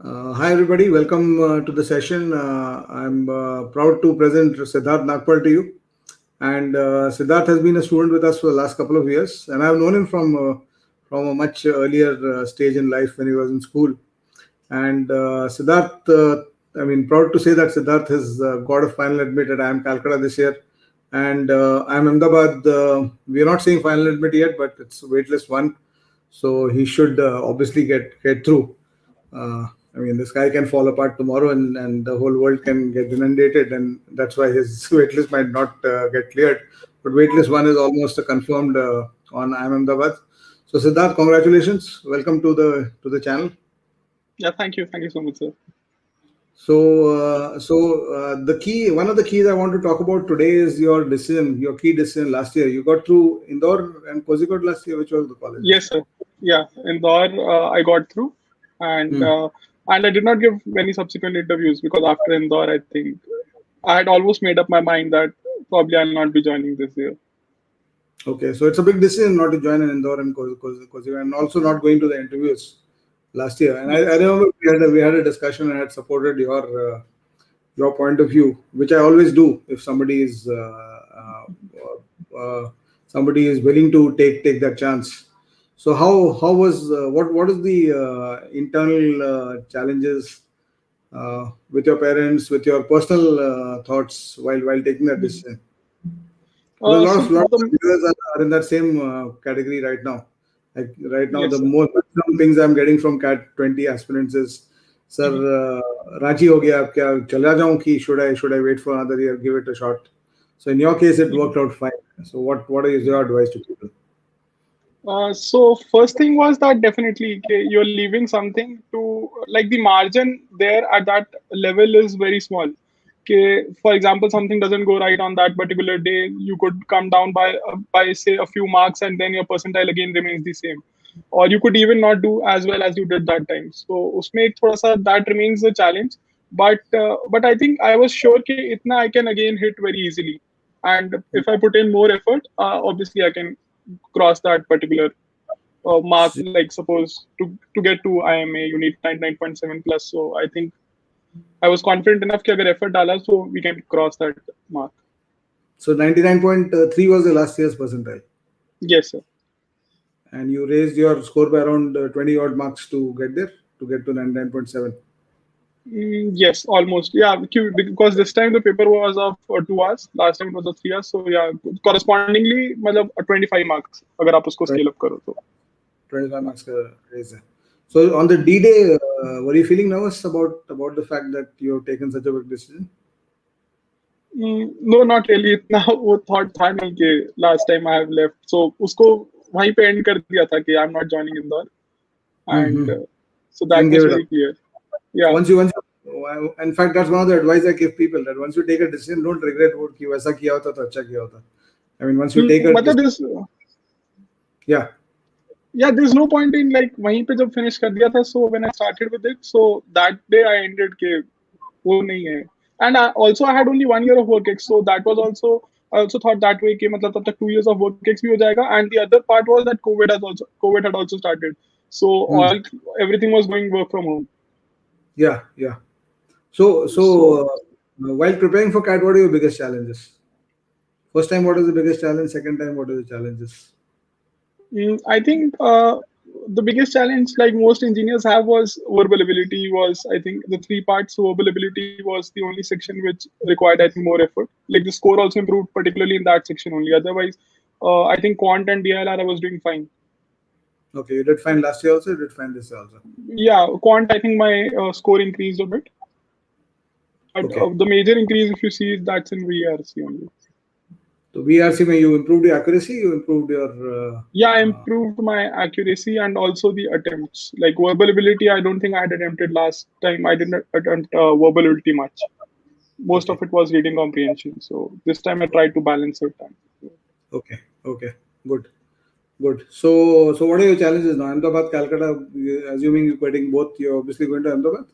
Hi everybody, welcome to the session. I'm proud to present Siddharth Nagpal to you. And Siddharth has been a student with us for the last couple of years, and I've known him from a much earlier stage in life when he was in school. And Siddharth, proud to say that Siddharth has got a final admit at IIM Calcutta this year, and IIM Ahmedabad. We are not saying final admit yet, but it's waitlist one, so he should obviously get through. This guy can fall apart tomorrow, and the whole world can get inundated, and that's why his waitlist might not get cleared. But waitlist one is almost confirmed on IIM Ahmedabad. So Siddharth, congratulations! Welcome to the channel. Yeah, thank you. Thank you so much, sir. One of the keys I want to talk about today is your decision, your key decision last year. You got through Indore and Kozhikode last year. Which was the college? Yes, sir. Yeah, Indore, I got through, and I did not give many subsequent interviews because after Indore, I think I had almost made up my mind that probably I'll not be joining this year. Okay, so it's a big decision not to join in Indore and Kozhikode, and also not going to the interviews last year. And I remember we had a discussion and I had supported your point of view, which I always do if somebody is willing to take that chance. So how was what is the internal challenges with your parents, with your personal thoughts while taking that decision? A lot of viewers are in that same category right now. Like right now, Yes, the sir. most things I'm getting from CAT 20 aspirants is, sir, Raji ho gaya, ab kya chala jaun ki should I wait for another year, give it a shot. So in your case, it worked out fine. So what is your advice to people? So first thing was that definitely you're leaving something to like the margin there at that level is very small. Okay, for example, something doesn't go right on that particular day, you could come down by say a few marks, and then your percentile again remains the same, or you could even not do as well as you did that time. So उसमें एक थोड़ा सा that remains a challenge, but I think I was sure कि इतना I can again hit very easily, and if I put in more effort, obviously I can cross that particular mark. Like suppose to get to IMA, you need 99.7 plus. So I think I was confident enough कि अगर effort डाला, so we can cross that mark. So 99.3 was the last year's percentile. Yes, sir. And you raised your score by around 20 odd marks to get there, to get to 99.7. Yes, almost. Yeah, because this time the paper was of 2 hours. Last time it was of 3 hours. So yeah, correspondingly, मतलब 25 marks अगर आप उसको scale up करो तो. 25 marks raise. So on the D-Day, were you feeling nervous about the fact that you have taken such a big decision? No, not really. इतना वो thought था नहीं कि last time I have left. So उसको वहीं पे end कर दिया था कि I'm not joining Indore, and so that was very clear. Yeah. Once you, in fact, that's one of the advice I give people, that once you take a decision, don't regret what कि वैसा किया होता तो अच्छा किया होता. I mean, once you take a decision, yeah, there's no point in like वहीं पे जब finish कर दिया था. So when I started with it, so that day I ended के वो नहीं है. And I had only 1 year of work ex, so that was also, I also thought that way कि मतलब तब तक 2 years of work ex भी हो जाएगा. And the other part was that COVID had also started, so everything was going work from home. Yeah. So while preparing for CAT, what are your biggest challenges? First time, what is the biggest challenge? Second time, what are the challenges? I think the biggest challenge, like most engineers have, was verbal ability. Was, I think, the 3 parts. So verbal ability was the only section which required, I think, more effort. Like the score also improved, particularly in that section only. Otherwise, I think quant and DLR I was doing fine. Okay, you did fine last year also. You did fine this year also. Yeah, quant, I think my score increased a bit. But the major increase, if you see, that's in VRC only. So VRC, you improved your accuracy, you improved your... I improved my accuracy and also the attempts. Like verbal ability, I don't think I had attempted last time. I didn't attempt verbal ability much. Most of it was reading comprehension. So this time I tried to balance it. Okay, good. So what are your challenges now? Ahmedabad, Calcutta, assuming you're getting both, you're obviously going to Ahmedabad?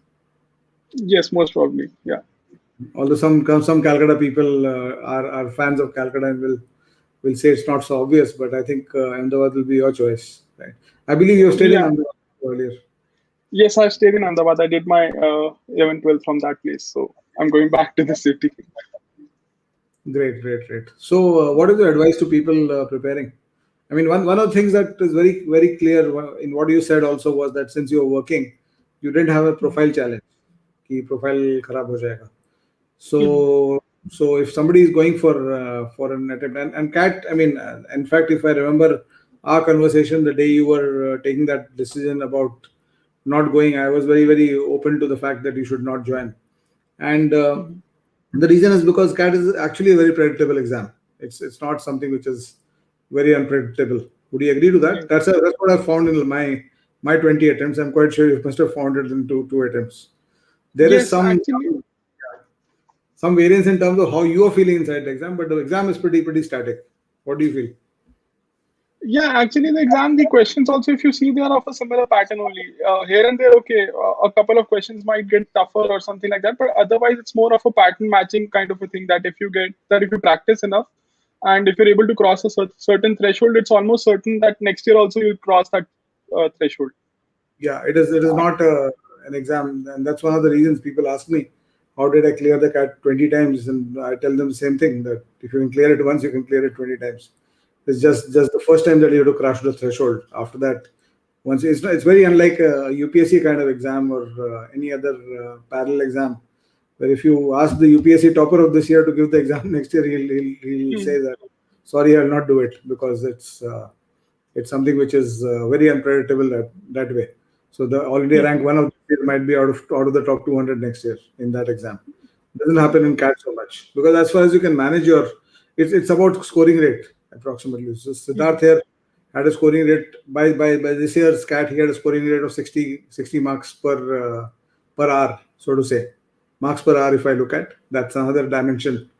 Yes, most probably, yeah. Although some Calcutta people are fans of Calcutta and will say it's not so obvious, but I think Ahmedabad will be your choice, right? I believe you stayed in Ahmedabad earlier. Yes, I stayed in Ahmedabad. I did my 11, 12 from that place. So I'm going back to the city. Great, great, great. So, what is your advice to people preparing? I mean, one of the things that is very, very clear in what you said also was that since you were working, you didn't have a Mhm. profile challenge. कि profile खराब हो जाएगा. Mhm. So if somebody is going for an attempt, and cat, I mean, in fact, if I remember our conversation the day you were taking that decision about not going, I was very, very open to the fact that you should not join. And Mhm. the reason is because CAT is actually a very predictable exam. It's not something which is very unpredictable. Would you agree to that? Yes. That's what I found in my 20 attempts. I'm quite sure you must have found it in two attempts. There is Yes, actually. some variance in terms of how you are feeling inside the exam, but the exam is pretty static. What do you feel? Yeah, actually, the exam, the questions also, if you see, they are of a similar pattern only. Here and there, okay, a couple of questions might get tougher or something like that, but otherwise, it's more of a pattern matching kind of a thing that if you practice enough and if you're able to cross a certain threshold, it's almost certain that next year also you'll cross that threshold. Yeah, it is not an exam, and that's one of the reasons people ask me, how did I clear the CAT 20 times? And I tell them the same thing, that if you can clear it once, you can clear it 20 times. It's just the first time that you have to crash the threshold. After that, once it's very unlike a UPSC kind of exam or any other parallel exam, where if you ask the UPSC topper of this year to give the exam next year, he'll Hmm. say that sorry, I'll not do it because it's something which is very unpredictable that way. So the all India Hmm. rank one of this year might be out of the top 200 next year in that exam. Doesn't Hmm. happen in CAT so much because as far as you can manage your, it's about scoring rate approximately. So Hmm. Siddharth here had a scoring rate by this year's CAT. He had a scoring rate of 60 marks per hour, so to say, marks per hour. If I look at that's another dimension.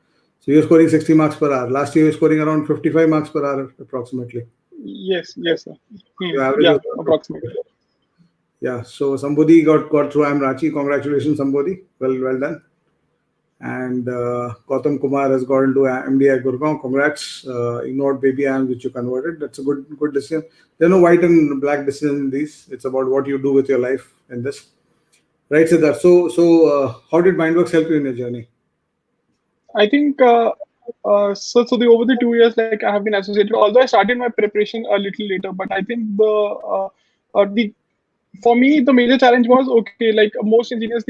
So you're scoring 60 marks per hour. Last year you're scoring around 55 marks per hour approximately. Yes, yes, sir. Hmm. Your average Yeah, was around 50. approximately. Yeah. So somebody got through IIM Ranchi. Congratulations, somebody. Well done. And Gautam Kumar has got into MDI Gurgaon. Congrats. Ignored baby IIMs which you converted. That's a good decision. There are no white and black decisions in these. It's about what you do with your life in this. Right, Siddharth. So how did Mindworks help you in your journey? I think so. The over the 2 years, like I have been associated. Although I started my preparation a little later, but I think the for me the major challenge was okay. Like most engineers,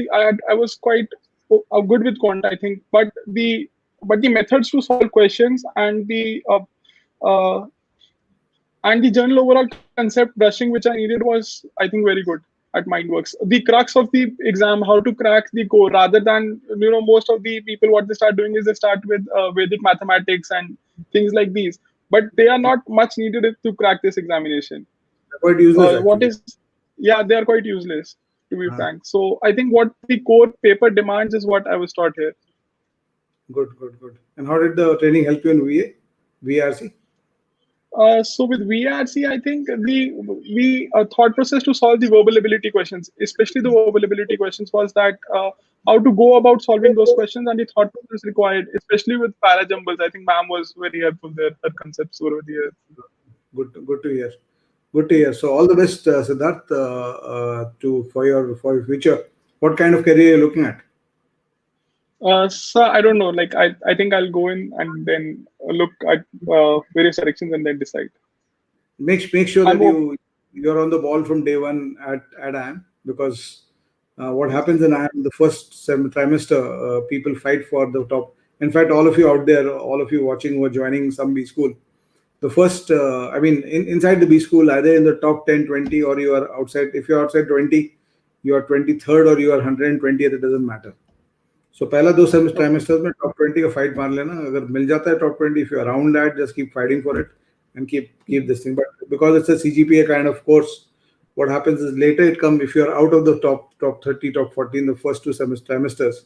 I was quite good with quant, I think, but the methods to solve questions uh, and the general overall concept brushing which I needed was, I think, very good at Mindworks. The crux of the exam, how to crack the core, rather than most of the people what they start doing is they start with Vedic mathematics and things like these, but they are not much needed to crack this examination. They're quite useless What actually. is Yeah, they are quite useless to be Ah, frank. So I think what the core paper demands is what I was taught here. good. And how did the training help you in VRC? So with VRC, I think the thought process to solve the verbal ability questions, especially the verbal ability questions, was that how to go about solving those questions and the thought process required, especially with parajumbles. I think ma'am was very helpful there. Her concepts were very helpful. Good to hear. Good to hear. So all the best, Siddharth, to for your future. What kind of career you're looking at? So I don't know. Like I think I'll go in and then look at various directions and then decide. Make sure I'm that okay. you're on the ball from day one at IIM, because what Yes. happens in IIM the first trimester, people fight for the top. In fact, all of you out there, all of you watching who are joining some B school, the first I mean inside the B school, either in the top 10, 20, or you are outside. If you're outside 20, you are 23rd or you are 120th. It doesn't matter. So पहला दो semester Okay. Trimesters में top 20 का fight मार लेना. अगर मिल जाता है top 20, if you're around that, just keep fighting for it and keep Mhm. this thing. But because it's a CGPA kind of course, what happens is later it comes, if you're out of the top 30, top 40 in the first two semester trimesters,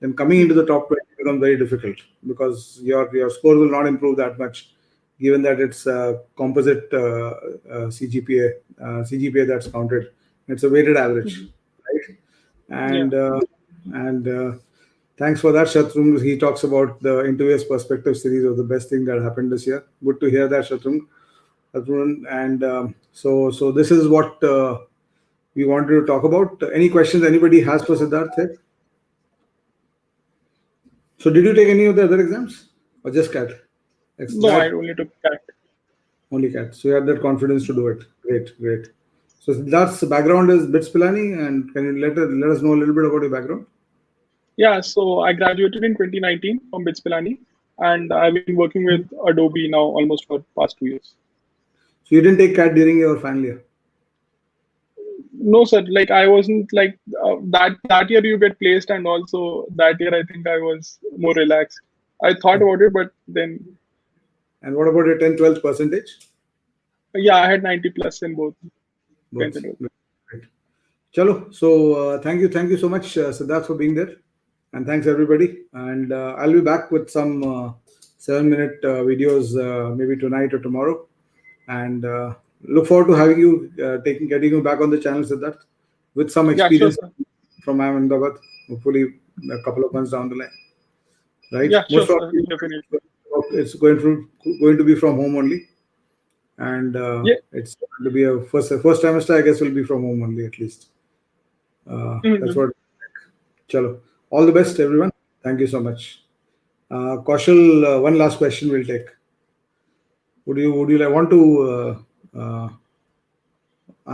then coming into Mhm. the top 20 becomes very difficult, because your score will not improve that much, given that it's a composite CGPA that's counted. It's a weighted average, Mhm. right? Yeah. And thanks for that, Shatrung. He talks about the Interview's Perspective series of the best thing that happened this year. Good to hear that, Shatrung. And so this is what we wanted to talk about. Any questions anybody has for Siddharth here? So did you take any of the other exams or just CAT? No, I only took CAT. Only CAT. So you had that confidence to do it. Great, great. So Siddharth's background is BITS Pilani, and can you let us know a little bit about your background? Yeah, so I graduated in 2019 from BITS Pilani, and I've been working with Adobe now almost for past 2 years. So you didn't take CAT during your final year? No, sir. Like I wasn't like that year you get placed, and also that year I think I was more relaxed. I thought about it, but then And what about your 10th, 12th percentage? yeah, I had 90 plus in both. Both. 10th and 12th. Right. Chalo. So thank you so much, Siddharth, for being there, and thanks everybody. And I'll be back with some 7-minute videos maybe tonight or tomorrow, and look forward to having you getting you back on the channel, Siddharth, with some Yeah, sure, experience sir. from Ahmedabad, hopefully a couple of months down the line. Right? Yeah, sure, Most sir. probably Definitely. it's going to be from home only, and Yeah. it's going to be a first trimester. I guess will be from home only at least. That's Mhm. what. Chalo. All the best, everyone. Thank you so much. Kaushal, one last question we'll take. Would you like want to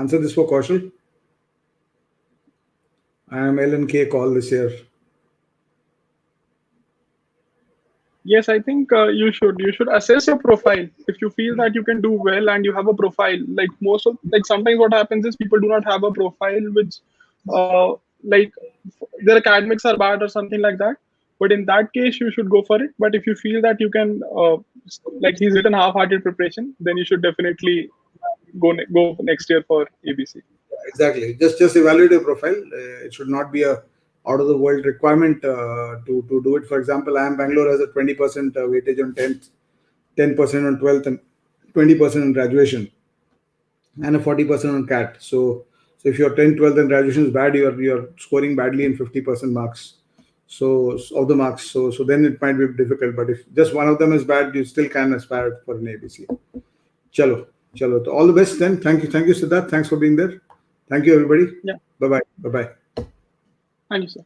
answer this for Kaushal? IIM L&K call this year. Yes, I think you should assess your profile. If you feel that you can do well and you have a profile, like most of like sometimes what happens is people do not have a profile which like their academics are bad or something like that. But in that case, you should go for it. But if you feel that you can like he's written half-hearted preparation, then you should definitely go next year for ABC. Exactly. Just evaluate your profile. It should not be a out of the world requirement to do it. For example, IIM Bangalore has a 20% weightage on 10th, 10% on 12th, and 20% on graduation, and a 40% on CAT. So if your 10th, 12th, and graduation is bad, you're scoring badly in 50% marks. So of the marks. So then it might be difficult. But if just one of them is bad, you still can aspire for an ABC. Chalo, chalo. So all the best then. Thank you, Siddharth. Thanks for being there. Thank you, everybody. Yeah, Bye bye. Bye bye. thank you, sir.